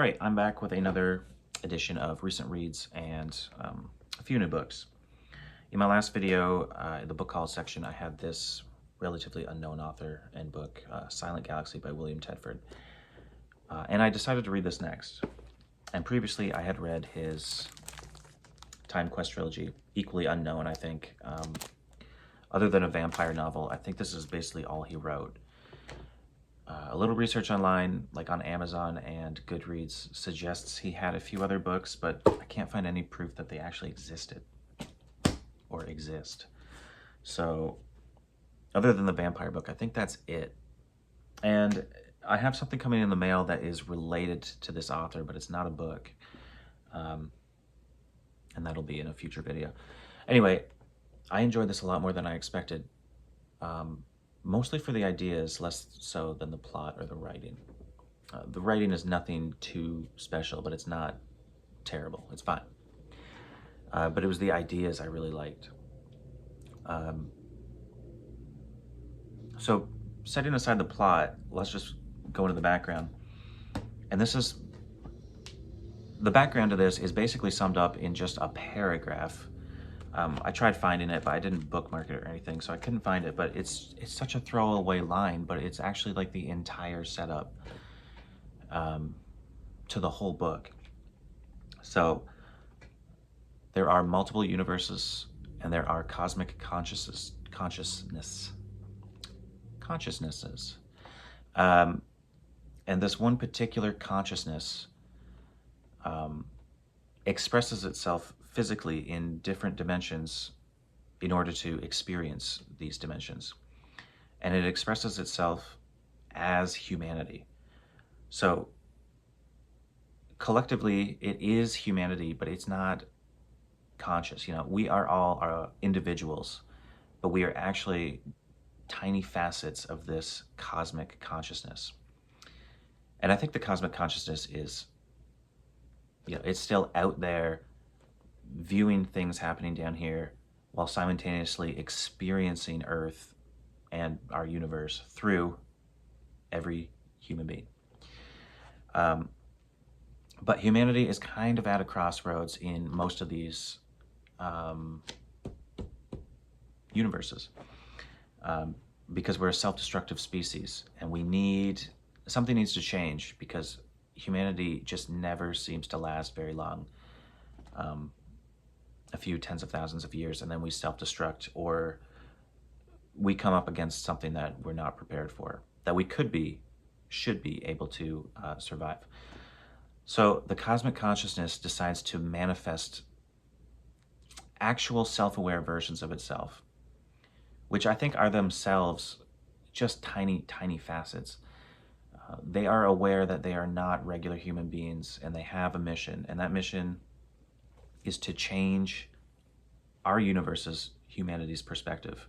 right, I'm back with another edition of Recent Reads and a few new books. In my last video, in the book haul section, I had this relatively unknown author and book, Silent Galaxy by William Tedford. And I decided to read this next. And previously, I had read his Time Quest trilogy, equally unknown, I think. Other than a vampire novel, I think this is basically all he wrote. A little research online, like on Amazon and Goodreads, suggests he had a few other books, but I can't find any proof that they actually existed or exist. So, other than the vampire book, I think that's it. And I have something coming in the mail that is related to this author, but it's not a book. And that'll be in a future video. Anyway, I enjoyed this a lot more than I expected. Mostly for the ideas, less so than the plot or the writing. The writing is nothing too special, but it's not terrible. It's fine. But it was the ideas I really liked. So setting aside the plot, let's just go into the background. And the background of this is basically summed up in just a paragraph. I tried finding it, but I didn't bookmark it or anything, so I couldn't find it. But it's such a throwaway line, but it's actually like the entire setup to the whole book. So there are multiple universes, and there are cosmic consciousnesses. And this one particular consciousness expresses itself physically in different dimensions in order to experience these dimensions. And it expresses itself as humanity. So collectively, it is humanity, but it's not conscious. You know, we are all individuals, but we are actually tiny facets of this cosmic consciousness. And I think the cosmic consciousness is, you know, it's still out there viewing things happening down here while simultaneously experiencing Earth and our universe through every human being. But humanity is kind of at a crossroads in most of these universes because we're a self-destructive species, and something needs to change because humanity just never seems to last very long. A few tens of thousands of years, and then we self-destruct, or we come up against something that we're not prepared for, that we should be able to survive. So the cosmic consciousness decides to manifest actual self-aware versions of itself, which I think are themselves just tiny, tiny facets. They are aware that they are not regular human beings, and they have a mission, and that mission is to change our universe's, humanity's perspective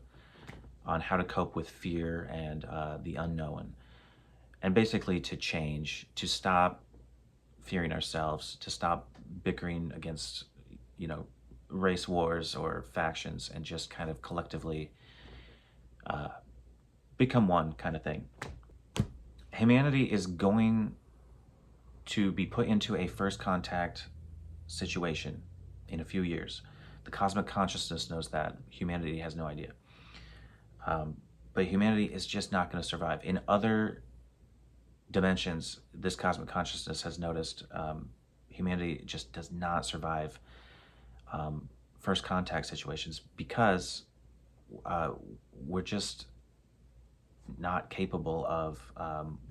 on how to cope with fear and the unknown. And basically to stop fearing ourselves, to stop bickering against, you know, race wars or factions, and just kind of collectively become one kind of thing. Humanity is going to be put into a first contact situation in a few years. The cosmic consciousness knows that. Humanity has no idea. But humanity is just not going to survive. In other dimensions, this cosmic consciousness has noticed humanity just does not survive first contact situations because we're just not capable of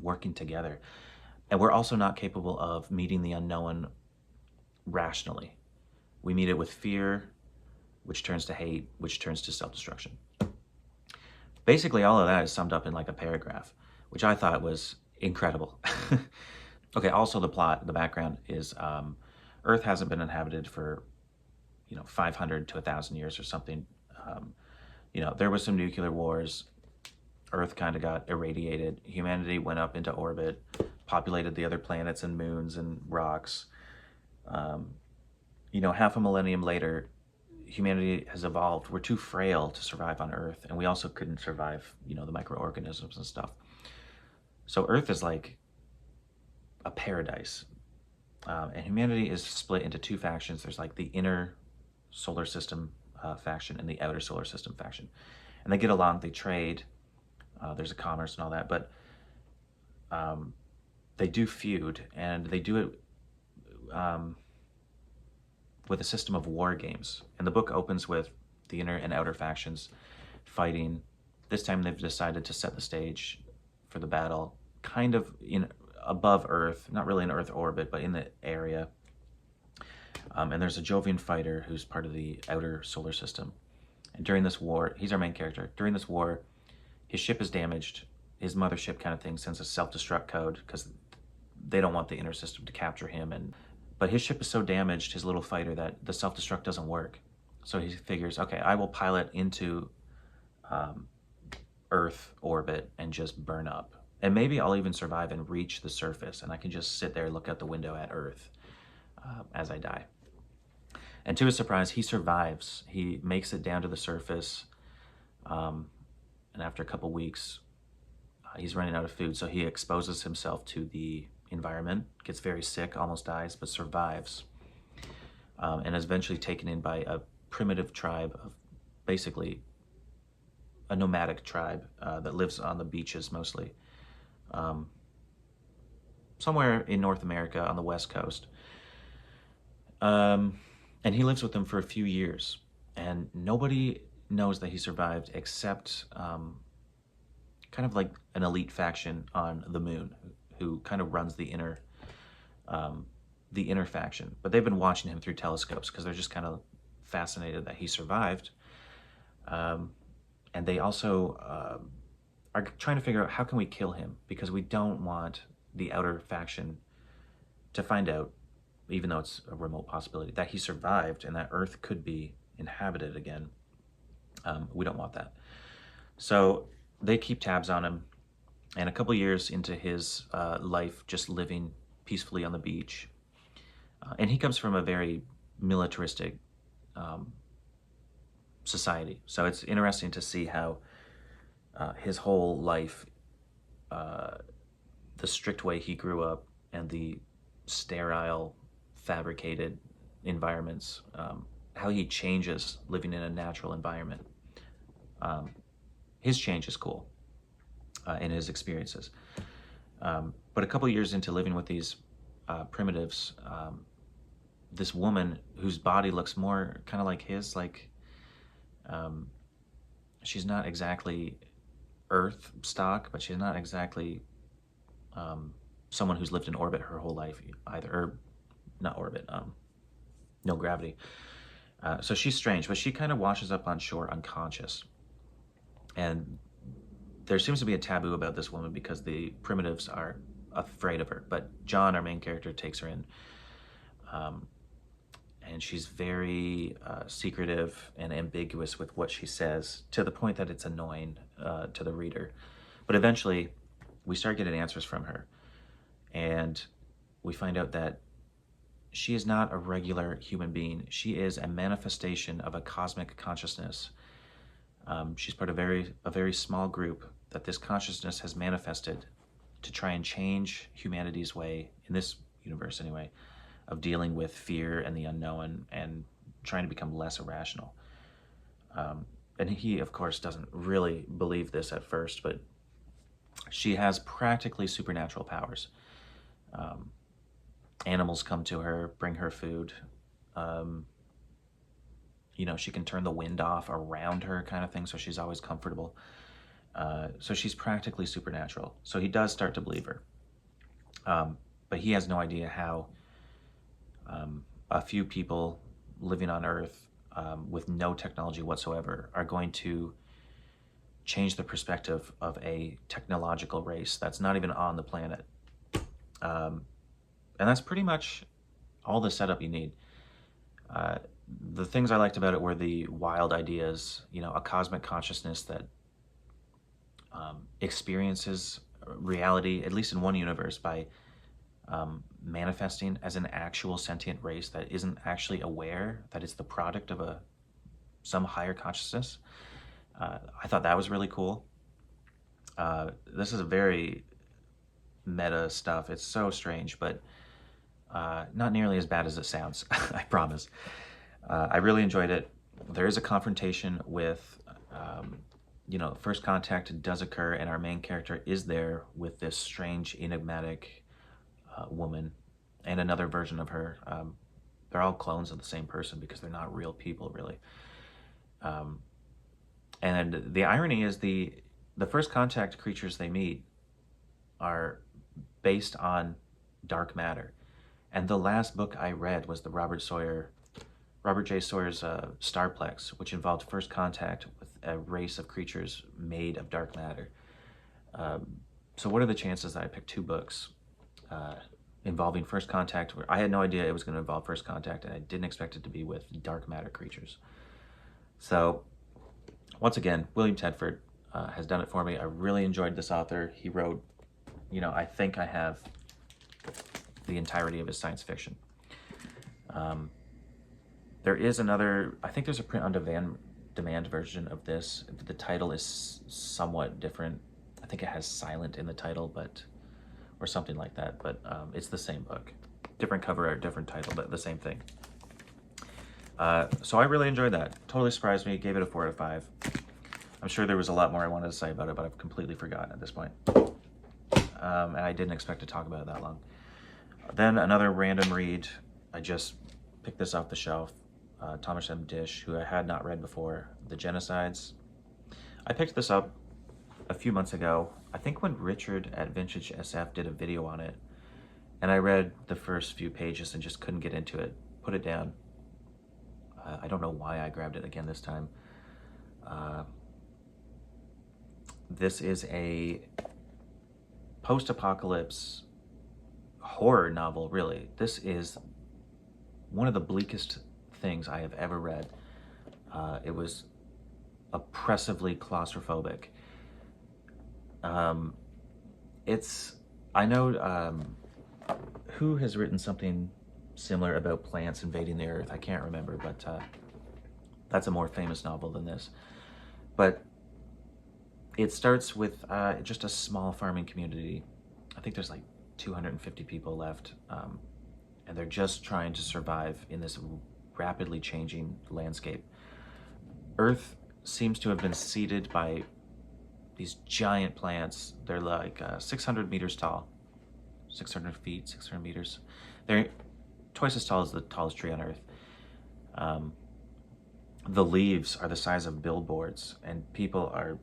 working together. And we're also not capable of meeting the unknown rationally. We meet it with fear, which turns to hate, which turns to self-destruction. Basically, all of that is summed up in like a paragraph, which I thought was incredible. Okay, also the plot, the background is Earth hasn't been inhabited for, 500 to 1,000 years or something. There was some nuclear wars. Earth kind of got irradiated. Humanity went up into orbit, populated the other planets and moons and rocks. Half a millennium later, humanity has evolved. We're too frail to survive on Earth, and we also couldn't survive, the microorganisms and stuff. So Earth is like a paradise. And humanity is split into two factions. There's like the inner solar system faction and the outer solar system faction. And they get along, they trade, there's a commerce and all that, but they do feud, and they do it with a system of war games. And the book opens with the inner and outer factions fighting. This time they've decided to set the stage for the battle kind of in above Earth, not really in Earth orbit, but in the area. And there's a Jovian fighter who's part of the outer solar system. And during this war, he's our main character. During this war, his ship is damaged. His mothership kind of thing sends a self-destruct code because they don't want the inner system to capture him. But his ship is so damaged, his little fighter, that the self-destruct doesn't work. So he figures, okay, I will pilot into Earth orbit and just burn up. And maybe I'll even survive and reach the surface, and I can just sit there and look out the window at Earth as I die. And to his surprise, he survives. He makes it down to the surface, and after a couple weeks, he's running out of food, so he exposes himself to the environment, gets very sick, almost dies, but survives, and is eventually taken in by a primitive tribe of basically a nomadic tribe that lives on the beaches mostly, somewhere in North America on the West Coast. And he lives with them for a few years, and nobody knows that he survived except kind of like an elite faction on the moon who kind of runs the inner faction. But they've been watching him through telescopes because they're just kind of fascinated that he survived. And they also are trying to figure out how can we kill him, because we don't want the outer faction to find out, even though it's a remote possibility, that he survived and that Earth could be inhabited again. We don't want that. So they keep tabs on him, and a couple years into his life just living peacefully on the beach, and he comes from a very militaristic society, so it's interesting to see how his whole life, the strict way he grew up and the sterile, fabricated environments, how he changes living in a natural environment. His change is cool in his experiences. But a couple years into living with these primitives, this woman whose body looks more kind of like his, like she's not exactly Earth stock, but she's not exactly someone who's lived in orbit her whole life either, or not orbit, no gravity. So she's strange, but she kind of washes up on shore unconscious. And there seems to be a taboo about this woman because the primitives are afraid of her. But John, our main character, takes her in. And she's very secretive and ambiguous with what she says, to the point that it's annoying to the reader. But eventually, we start getting answers from her. And we find out that she is not a regular human being. She is a manifestation of a cosmic consciousness. She's part of a very small group that this consciousness has manifested to try and change humanity's way, in this universe anyway, of dealing with fear and the unknown and trying to become less irrational. And he, of course, doesn't really believe this at first, but she has practically supernatural powers. Animals come to her, bring her food. She can turn the wind off around her, kind of thing, so she's always comfortable. So she's practically supernatural. So he does start to believe her. But he has no idea how a few people living on Earth with no technology whatsoever are going to change the perspective of a technological race that's not even on the planet. And that's pretty much all the setup you need. The things I liked about it were the wild ideas, a cosmic consciousness that experiences reality, at least in one universe, by manifesting as an actual sentient race that isn't actually aware that it's the product of some higher consciousness. I thought that was really cool. This is a very meta stuff. It's so strange, but Not nearly as bad as it sounds, I promise. I really enjoyed it. There is a confrontation with, first contact does occur, and our main character is there with this strange, enigmatic woman and another version of her. They're all clones of the same person because they're not real people, really. And the irony is the first contact creatures they meet are based on dark matter. And the last book I read was the Robert J. Sawyer's Starplex, which involved first contact with a race of creatures made of dark matter. So what are the chances that I picked two books involving first contact? I had no idea it was going to involve first contact, and I didn't expect it to be with dark matter creatures. So once again, William Tedford has done it for me. I really enjoyed this author. He wrote, I think I have the entirety of his science fiction. There is another, I think there's a print-on-demand version of this. The title is somewhat different. I think it has silent in the title, or something like that, but it's the same book. Different cover art, different title, but the same thing. So I really enjoyed that. Totally surprised me, gave it a 4 out of 5. I'm sure there was a lot more I wanted to say about it, but I've completely forgotten at this point. And I didn't expect to talk about it that long. Then another random read. I just picked this off the shelf. Thomas M. Dish, who I had not read before, The Genocides. I picked this up a few months ago, I think when Richard at Vintage SF did a video on it, and I read the first few pages and just couldn't get into it, put it down. I don't know why I grabbed it again this time. This is a post-apocalypse horror novel, really. This is one of the bleakest things I have ever read. It was oppressively claustrophobic. I know, who has written something similar about plants invading the earth? I can't remember, but that's a more famous novel than this. But it starts with just a small farming community. I think there's like 250 people left, and they're just trying to survive in this rapidly changing landscape. Earth seems to have been seeded by these giant plants. They're like 600 meters tall, 600 feet, 600 meters. They're twice as tall as the tallest tree on Earth. The leaves are the size of billboards, and people are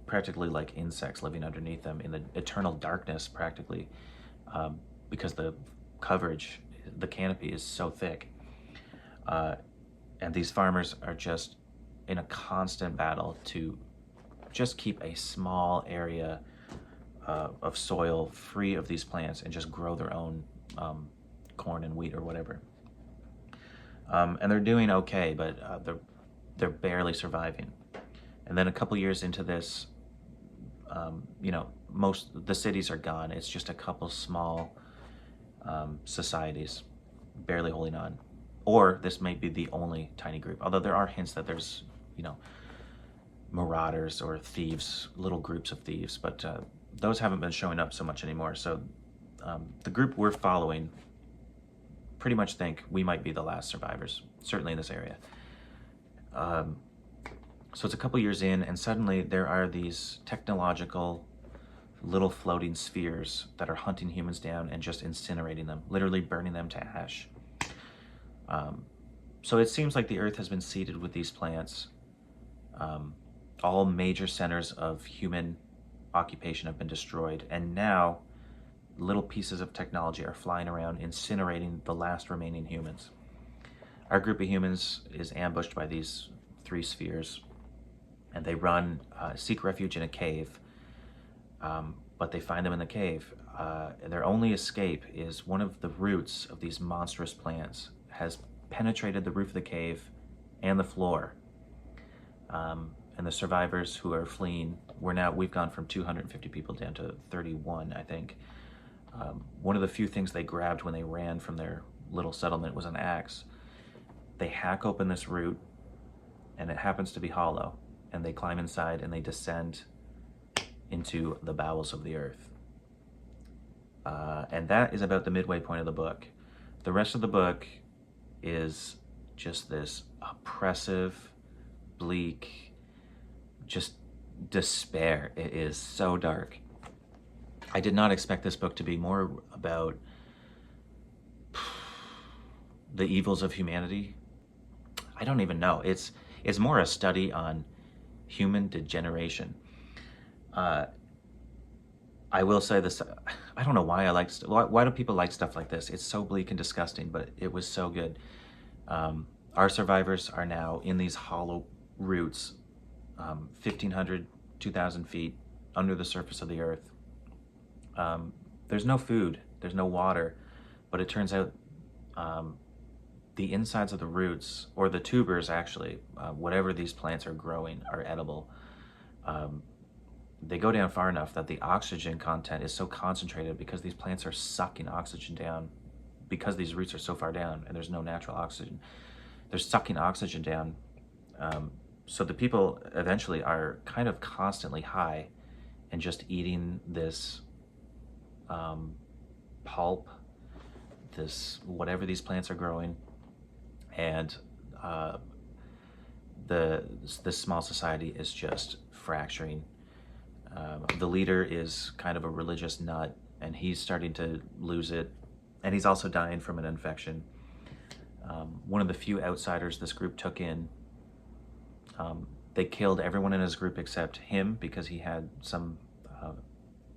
practically like insects living underneath them in the eternal darkness, practically, because the coverage, the canopy is so thick. And these farmers are just in a constant battle to just keep a small area of soil free of these plants and just grow their own corn and wheat or whatever. And they're doing okay, but they're barely surviving. And then a couple years into this, most the cities are gone. It's just a couple small societies barely holding on. Or this may be the only tiny group, although there are hints that there's, marauders or thieves, little groups of thieves, but those haven't been showing up so much anymore. So the group we're following pretty much think we might be the last survivors, certainly in this area. So it's a couple years in, and suddenly there are these technological little floating spheres that are hunting humans down and just incinerating them, literally burning them to ash. So it seems like the Earth has been seeded with these plants. All major centers of human occupation have been destroyed, and now little pieces of technology are flying around, incinerating the last remaining humans. Our group of humans is ambushed by these 3 spheres, and they seek refuge in a cave, but they find them in the cave. Their only escape is one of the roots of these monstrous plants has penetrated the roof of the cave and the floor. And the survivors who are fleeing, we've gone from 250 people down to 31, I think. One of the few things they grabbed when they ran from their little settlement was an axe. They hack open this root, and it happens to be hollow, and they climb inside and they descend into the bowels of the earth. And that is about the midway point of the book. The rest of the book is just this oppressive, bleak, just despair. It is so dark. I did not expect this book to be more about the evils of humanity. I don't even know. It's more a study on human degeneration. I will say this, I don't know why I like, why do people like stuff like this? It's so bleak and disgusting, but it was so good. Our survivors are now in these hollow roots, 1,500, 2,000 feet under the surface of the earth. There's no food, there's no water, but it turns out the insides of the roots, or the tubers actually, whatever these plants are growing, are edible. They go down far enough that the oxygen content is so concentrated because these plants are sucking oxygen down, because these roots are so far down and there's no natural oxygen. They're sucking oxygen down. So the people eventually are kind of constantly high and just eating this pulp, this whatever these plants are growing. And this small society is just fracturing. The leader is kind of a religious nut, and he's starting to lose it, and he's also dying from an infection. One of the few outsiders this group took in, they killed everyone in his group except him because he had some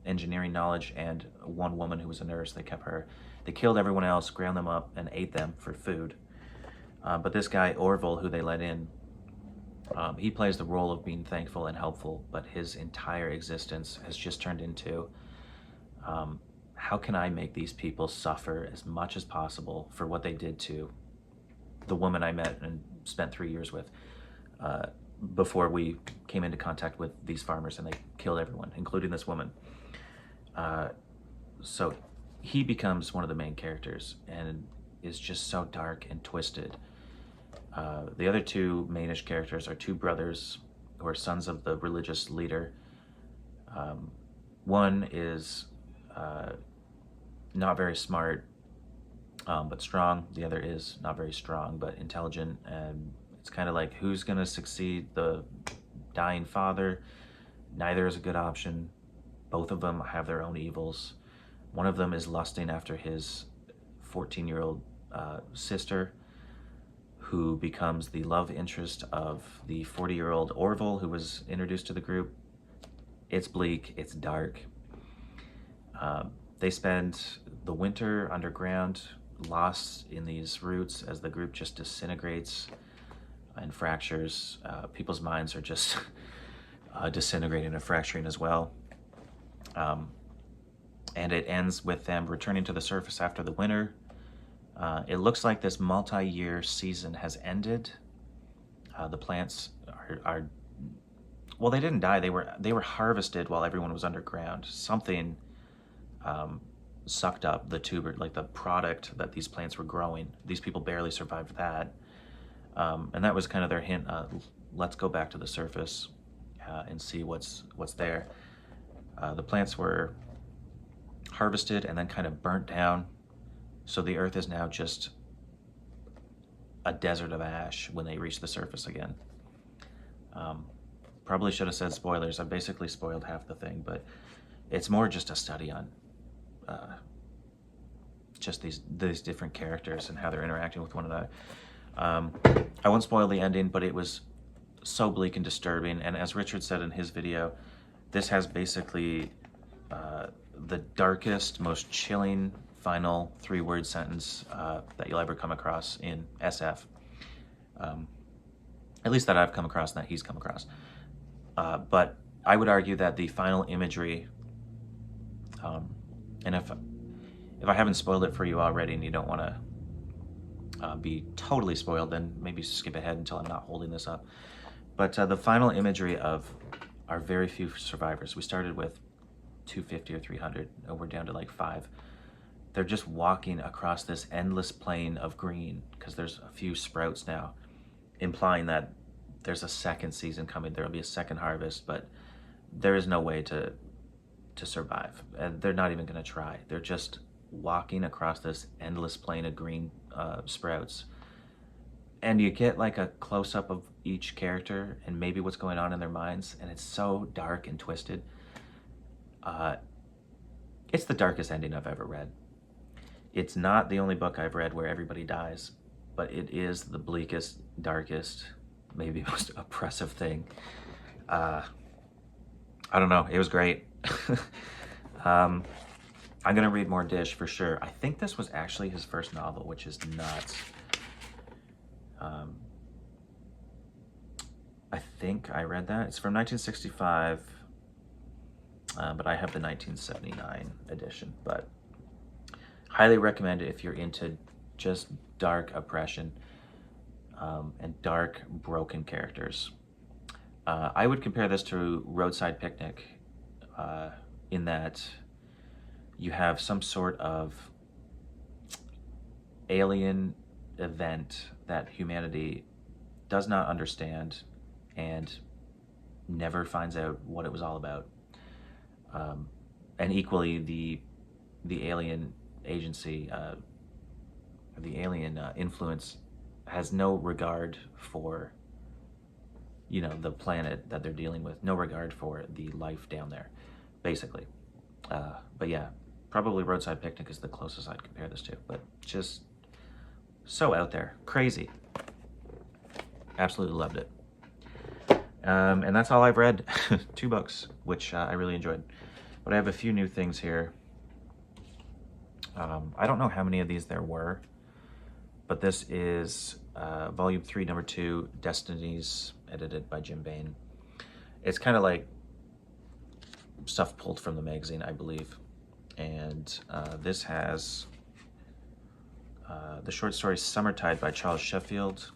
engineering knowledge, and one woman who was a nurse, they kept her. They killed everyone else, ground them up, and ate them for food. But this guy, Orville, who they let in, he plays the role of being thankful and helpful, but his entire existence has just turned into, how can I make these people suffer as much as possible for what they did to the woman I met and spent 3 years with before we came into contact with these farmers, and they killed everyone, including this woman. So he becomes one of the main characters and is just so dark and twisted. The other two mainish characters are two brothers who are sons of the religious leader. One is not very smart, but strong. The other is not very strong, but intelligent. And it's kind of like, who's going to succeed the dying father? Neither is a good option. Both of them have their own evils. One of them is lusting after his 14-year-old sister, who becomes the love interest of the 40-year-old Orville, who was introduced to the group. It's bleak, it's dark. They spend the winter underground, lost in these roots as the group just disintegrates and fractures. People's minds are just disintegrating and fracturing as well. And it ends with them returning to the surface after the winter. It looks like this multi-year season has ended. The plants are well, they didn't die. They were harvested while everyone was underground. Something sucked up the tuber, like the product that these plants were growing. These people barely survived that, and that was kind of their hint. Let's go back to the surface and see what's there. The plants were harvested and then kind of burnt down. So the earth is now just a desert of ash when they reach the surface again. Probably should have said spoilers. I've basically spoiled half the thing, but it's more just a study on just these different characters and how they're interacting with one another. I won't spoil the ending, but it was so bleak and disturbing. And as Richard said in his video, this has basically the darkest, most chilling final 3-word sentence that you'll ever come across in SF. At least that I've come across and that he's come across. But I would argue that the final imagery, and if I haven't spoiled it for you already and you don't want to be totally spoiled, then maybe skip ahead until I'm not holding this up. But the final imagery of our very few survivors, we started with 250 or 300, and we're down to like 5. They're just walking across this endless plain of green because there's a few sprouts now, implying that there's a second season coming. There'll be a second harvest, but there is no way to survive. And they're not even going to try. They're just walking across this endless plain of green sprouts. And you get like a close-up of each character and maybe what's going on in their minds, and it's so dark and twisted. It's the darkest ending I've ever read. It's not the only book I've read where everybody dies, but it is the bleakest, darkest, maybe most oppressive thing. I don't know, it was great. I'm gonna read more Dish for sure. I think this was actually his first novel, which is nuts. I think I read that. It's from 1965, but I have the 1979 edition. But highly recommend it if you're into just dark oppression and dark, broken characters. I would compare this to Roadside Picnic in that you have some sort of alien event that humanity does not understand and never finds out what it was all about. And equally, the alien agency, the alien influence has no regard for, you know, the planet that they're dealing with, no regard for the life down there, basically. But yeah, probably Roadside Picnic is the closest I'd compare this to, but just so out there, crazy. Absolutely loved it. And that's all I've read. 2 books, which I really enjoyed. But I have a few new things here. I don't know how many of these there were, but this is Volume 3, Number 2, Destinies, edited by Jim Bain. It's kind of like stuff pulled from the magazine, I believe. And this has the short story Summertide by Charles Sheffield,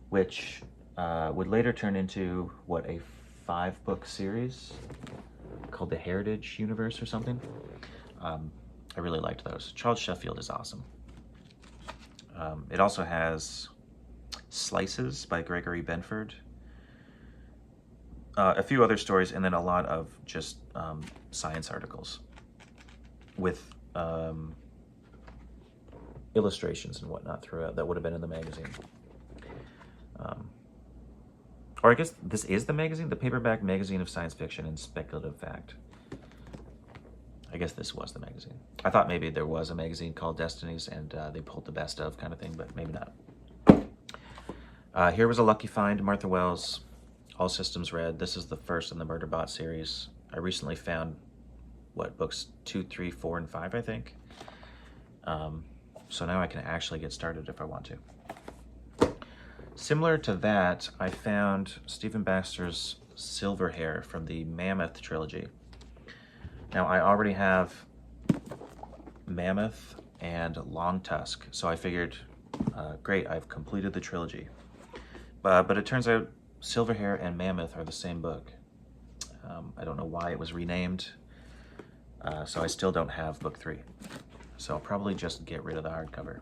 which would later turn into, what, a 5-book series called the Heritage Universe or something. I really liked those. Charles Sheffield is awesome. It also has Slices by Gregory Benford, a few other stories, and then a lot of just science articles with illustrations and whatnot throughout that would have been in the magazine. Or I guess this is the magazine, the paperback magazine of science fiction and speculative fact. I guess this was the magazine. I thought maybe there was a magazine called Destinies and they pulled the best of kind of thing, but maybe not. Here was a lucky find, Martha Wells, All Systems Red. This is the first in the Murderbot series. I recently found, what, books 2, 3, 4, and 5, I think. So now I can actually get started if I want to. Similar to that, I found Stephen Baxter's Silverhair from the Mammoth trilogy. Now, I already have Mammoth and Long Tusk, so I figured, great, I've completed the trilogy. But it turns out Silverhair and Mammoth are the same book. I don't know why it was renamed, so I still don't have book 3. So I'll probably just get rid of the hardcover.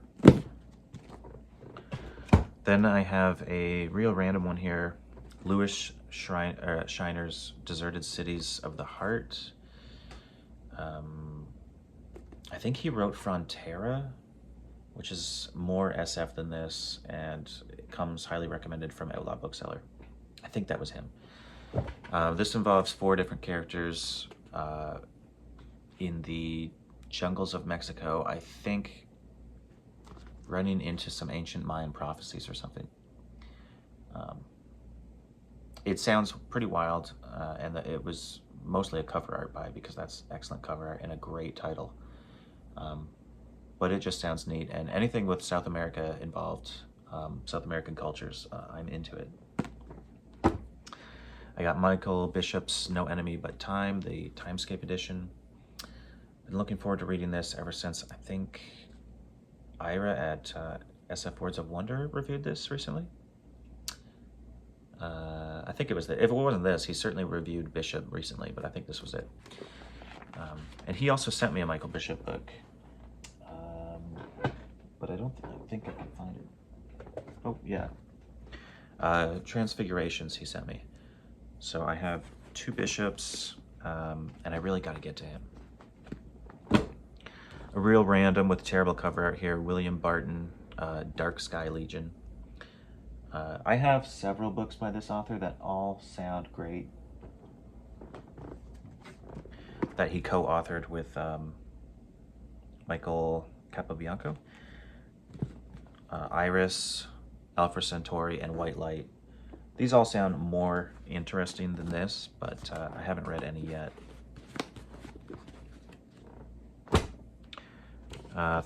Then I have a real random one here, Louis Shiner's Deserted Cities of the Heart. I think he wrote Frontera, which is more SF than this, and it comes highly recommended from Outlaw Bookseller. I think that was him. This involves 4 different characters in the jungles of Mexico, I think running into some ancient Mayan prophecies or something. It sounds pretty wild, and it was mostly a cover art by, because that's excellent cover art and a great title. But it just sounds neat, and anything with South America involved, South American cultures, I'm into it. I got Michael Bishop's No Enemy But Time, the Timescape edition. Been looking forward to reading this ever since, I think, Ira at SF Words of Wonder reviewed this recently. I think it was if it wasn't this, he certainly reviewed Bishop recently, but I think this was it. And he also sent me a Michael Bishop book, but I don't think I can find it. Oh, yeah. Transfigurations he sent me. So I have 2 Bishops, and I really got to get to him. A real random with terrible cover art here, William Barton, Dark Sky Legion. I have several books by this author that all sound great, that he co-authored with Michael Capobianco. Iris, Alpha Centauri, and White Light. These all sound more interesting than this, but I haven't read any yet.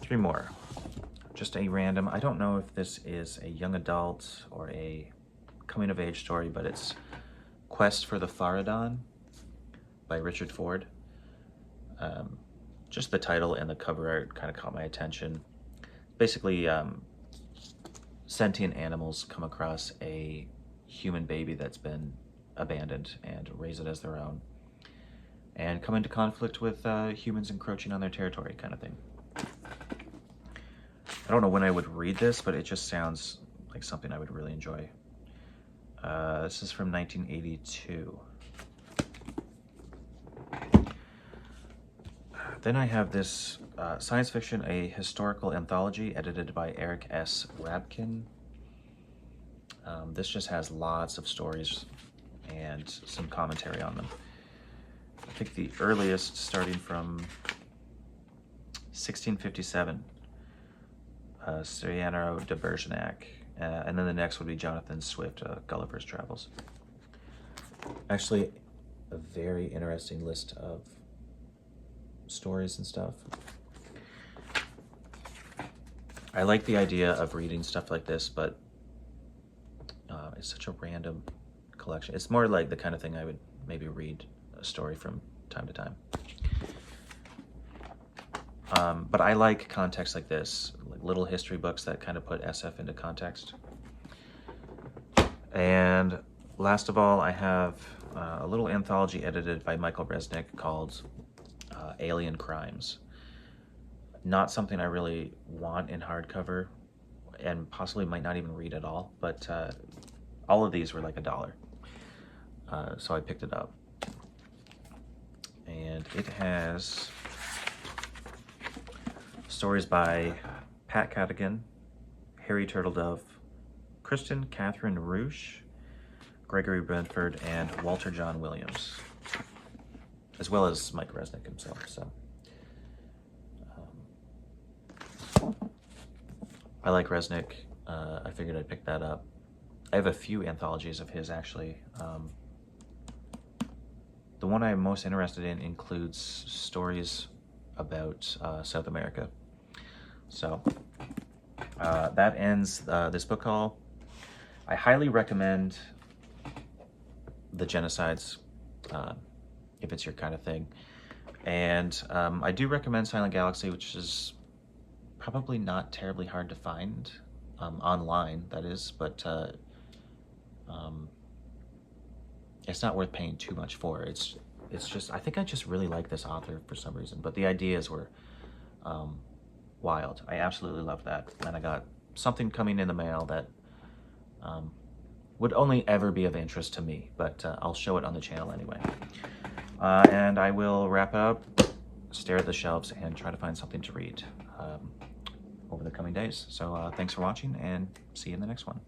3 more. Just a random, I don't know if this is a young adult or a coming-of-age story, but it's Quest for the Faradon by Richard Ford. Just the title and the cover art kind of caught my attention. Basically, sentient animals come across a human baby that's been abandoned and raise it as their own, and come into conflict with humans encroaching on their territory, kind of thing. I don't know when I would read this, but it just sounds like something I would really enjoy. This is from 1982. Then I have this science fiction, a historical anthology edited by Eric S. Rabkin. This just has lots of stories and some commentary on them. I think the earliest, starting from 1657, Cyrano de Bergerac, and then the next would be Jonathan Swift, Gulliver's Travels. Actually, a very interesting list of stories and stuff. I like the idea of reading stuff like this, but it's such a random collection. It's more like the kind of thing I would maybe read a story from time to time. But I like context like this, like little history books that kind of put SF into context. And last of all, I have a little anthology edited by Michael Resnick called Alien Crimes. Not something I really want in hardcover, and possibly might not even read at all, but all of these were like $1. So I picked it up. And it has stories by Pat Cadigan, Harry Turtledove, Kristen Catherine Roosh, Gregory Brentford, and Walter John Williams, as well as Mike Resnick himself. So I like Resnick. I figured I'd pick that up. I have a few anthologies of his, actually. The one I'm most interested in includes stories about South America. So that ends this book haul. I highly recommend the Genocides, if it's your kind of thing. And I do recommend Silent Galaxy, which is probably not terribly hard to find online, that is, but it's not worth paying too much for. It's just, I think I just really like this author for some reason, but the ideas were wild. I absolutely loved that. And I got something coming in the mail that would only ever be of interest to me, but I'll show it on the channel anyway. And I will wrap up, stare at the shelves, and try to find something to read over the coming days. So thanks for watching, and see you in the next one.